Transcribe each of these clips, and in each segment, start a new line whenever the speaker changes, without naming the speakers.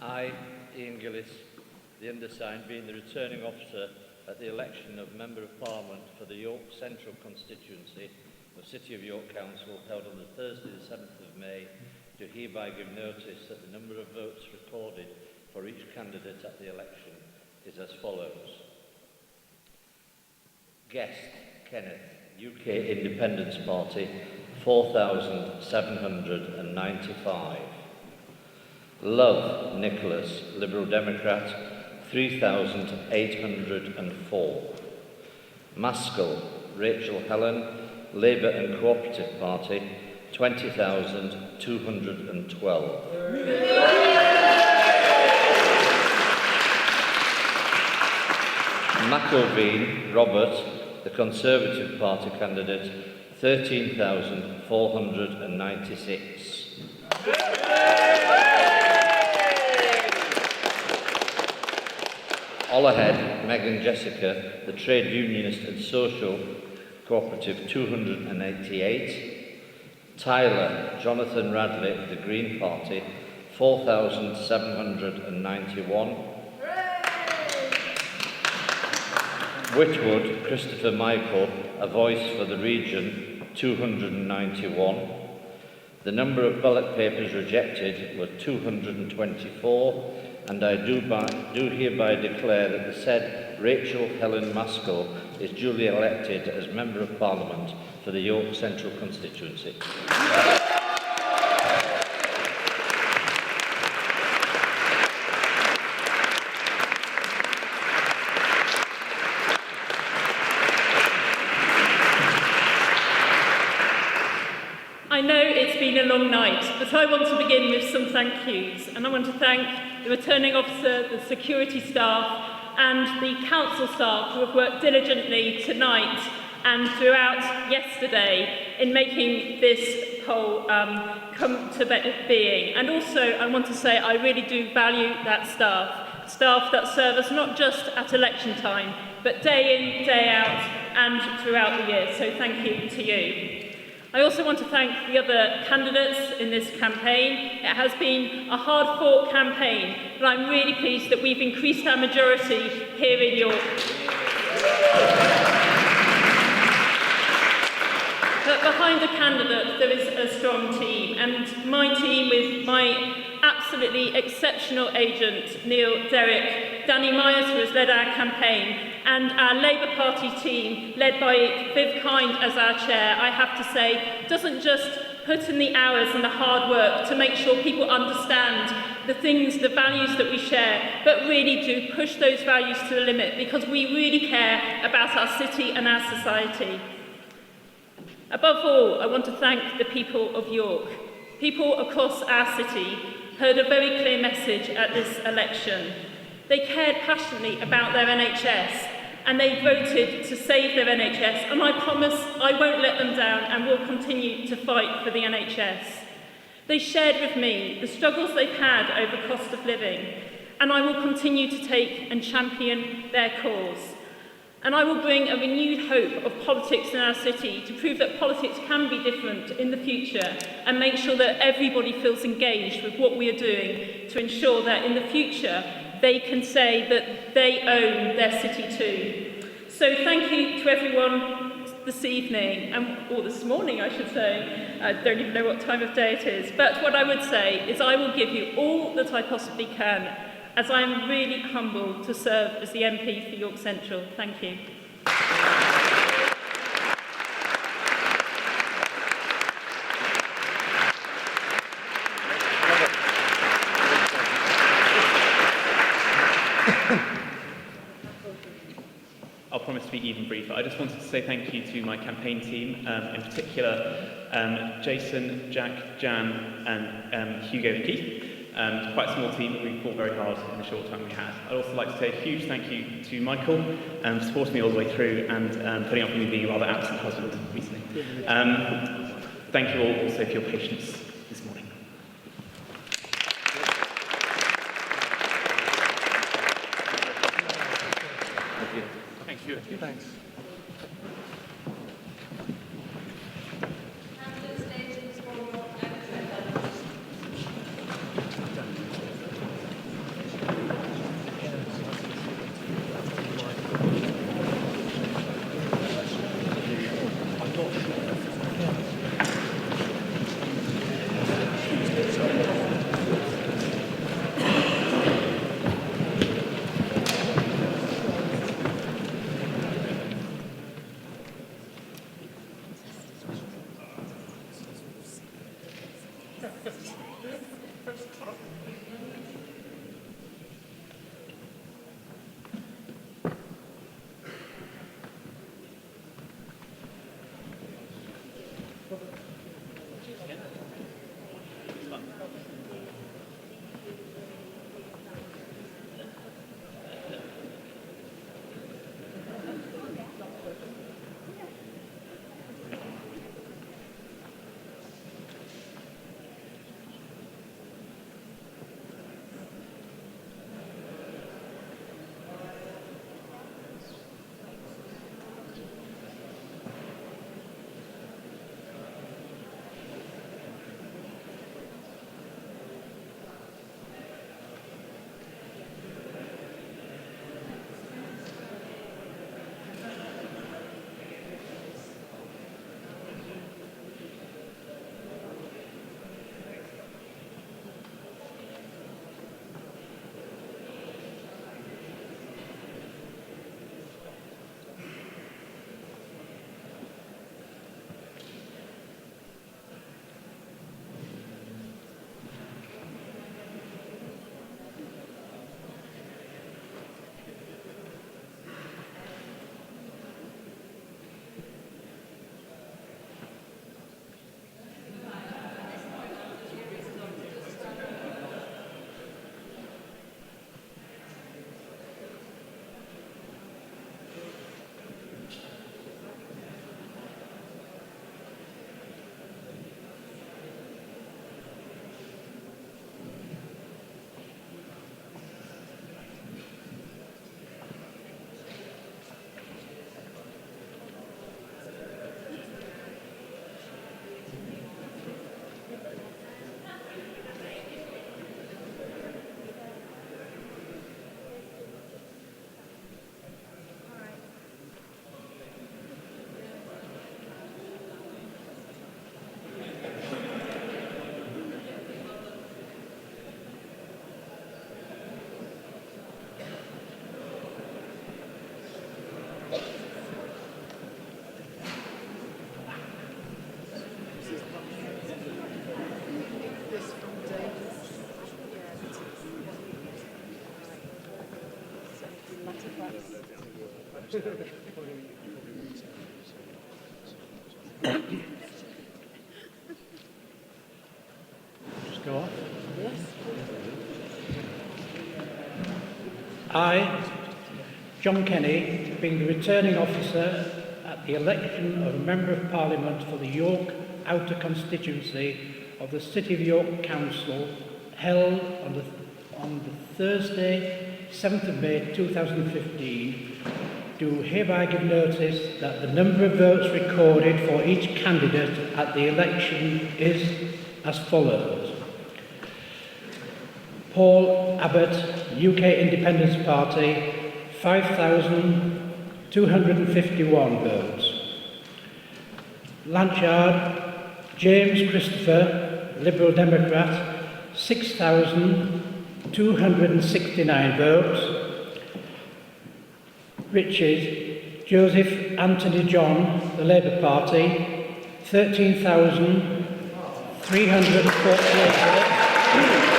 I, Ian Gillis, the undersigned, being the returning officer at the election of Member of Parliament for the York Central constituency of City of York Council held on the Thursday the 7th of May, do hereby give notice that the number of votes recorded for each candidate at the election is as follows. Guest, Kenneth, UK Independence Party, 4,795. Love, Nicholas, Liberal Democrat, 3,804. Maskell, Rachel Helen, Labour and Cooperative Party, 20,212. McIlveen, Robert, the Conservative Party candidate, 13,496. Ollerhead, Megan Jessica, the Trade Unionist and Social Cooperative, 288. Tyler, Jonathan Radley, the Green Party, 4,791. Whitwood, Christopher Michael, a Voice for the Region, 291. The number of ballot papers rejected was 224, and I do hereby declare that the said Rachel Helen Maskell is duly elected as Member of Parliament for the York Central constituency.
I know it's been a long night, but I want to begin with some thank yous, and I want to thank the returning officer, the security staff and the council staff who have worked diligently tonight and throughout yesterday in making this poll come to being. And also I want to say I really do value that staff that serve us not just at election time, but day in, day out and throughout the year. So thank you to you. I also want to thank the other candidates in this campaign. It has been a hard-fought campaign, but I'm really pleased that we've increased our majority here in York. But behind a candidate, there is a strong team, and my team with my absolutely exceptional agent, Neil Derrick, Danny Myers, who has led our campaign, and our Labour Party team, led by Viv Kind as our chair, I have to say, doesn't just put in the hours and the hard work to make sure people understand the things, the values that we share, but really do push those values to the limit because we really care about our city and our society. Above all, I want to thank the people of York. People across our city heard a very clear message at this election. They cared passionately about their NHS and they voted to save their NHS, and I promise I won't let them down and will continue to fight for the NHS. They shared with me the struggles they've had over cost of living, and I will continue to take and champion their cause. And I will bring a renewed hope of politics in our city to prove that politics can be different in the future and make sure that everybody feels engaged with what we are doing to ensure that in the future they can say that they own their city too. So thank you to everyone this evening, or this morning I should say. I don't even know what time of day it is. But what I would say is I will give you all that I possibly can, as I am really humbled to serve as the MP for York Central. Thank you.
I'll promise to be even briefer. I just wanted to say thank you to my campaign team, in particular Jason, Jack, Jan and Hugo and Keith. Quite a small team, but we fought very hard in the short time we had. I'd also like to say a huge thank you to Michael for supporting me all the way through and putting up with me being a rather absent husband recently. Thank you all also for your patience this morning.
Thank you. Thanks.
Just go off. I, John Kenny, being the returning officer at the election of a Member of Parliament for the York Outer Constituency of the City of York Council, held on the Thursday, 7th of May 2015, do hereby give notice that the number of votes recorded for each candidate at the election is as follows. Paul Abbott, UK Independence Party, 5,251 votes. Lanchard, James Christopher, Liberal Democrat, 6,269 votes. Richard Joseph Anthony John, the Labour Party, 13,348 votes.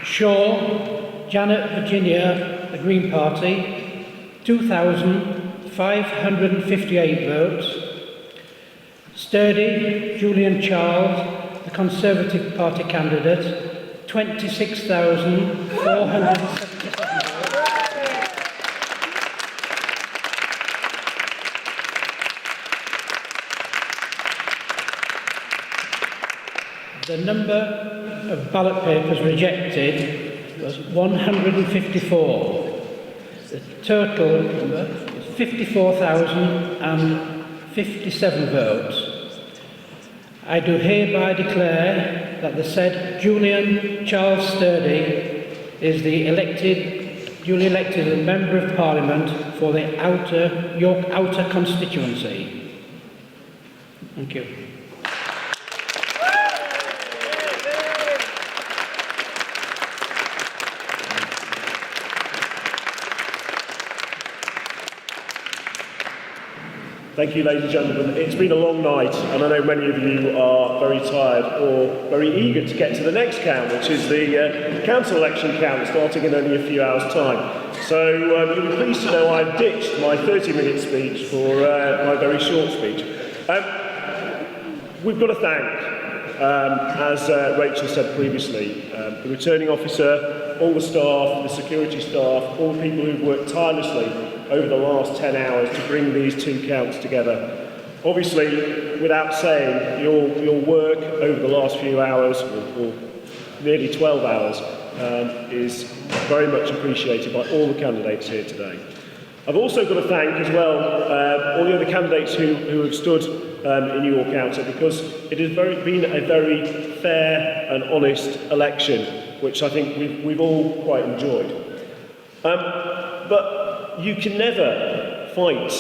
Shaw Janet Virginia, the Green Party, 2,558 votes. Sturdy Julian Charles, the Conservative Party candidate, 26,477 votes. The number of ballot papers rejected was 154. The total number was 54,057 votes. I do hereby declare that the said Julian Charles Sturdy is the duly elected as a Member of Parliament for the York Outer Constituency. Thank you.
Thank you, ladies and gentlemen. It's been a long night, and I know many of you are very tired or very eager to get to the next count, which is the council election count, starting in only a few hours' time. So you'll be pleased to know I've ditched my 30-minute speech for my very short speech. We've got to thank, as Rachel said previously, the returning officer, all the staff, the security staff, all the people who've worked tirelessly over the last 10 hours to bring these two counts together. Obviously, without saying, your work over the last few hours, or nearly 12 hours, is very much appreciated by all the candidates here today. I've also got to thank as well all the other candidates who have stood in York Outer, because it has been a very fair and honest election, which I think we've all quite enjoyed. But you can never fight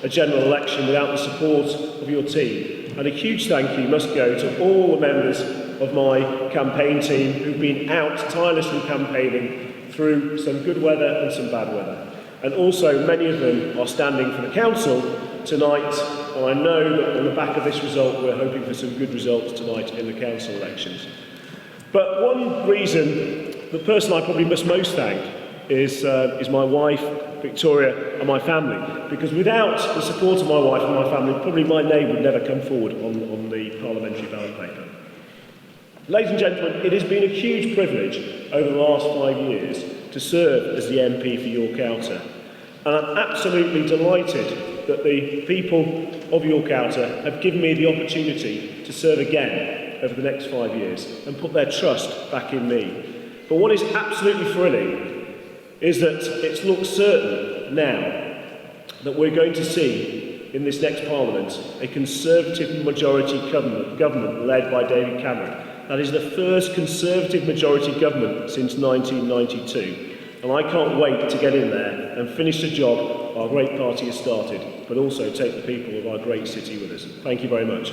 a general election without the support of your team. And a huge thank you must go to all the members of my campaign team who've been out tirelessly campaigning through some good weather and some bad weather. And also, many of them are standing for the council tonight, and I know that on the back of this result, we're hoping for some good results tonight in the council elections. But one reason, the person I probably must most thank is my wife, Victoria, and my family, because without the support of my wife and my family, probably my name would never come forward on the parliamentary ballot paper. Ladies and gentlemen, it has been a huge privilege over the last 5 years to serve as the MP for York Outer, and I'm absolutely delighted that the people of York Outer have given me the opportunity to serve again over the next 5 years and put their trust back in me. But what is absolutely thrilling is that it looks certain now that we're going to see in this next Parliament a Conservative majority government led by David Cameron. That is the first Conservative majority government since 1992. And I can't wait to get in there and finish the job our great party has started, but also take the people of our great city with us. Thank you very much.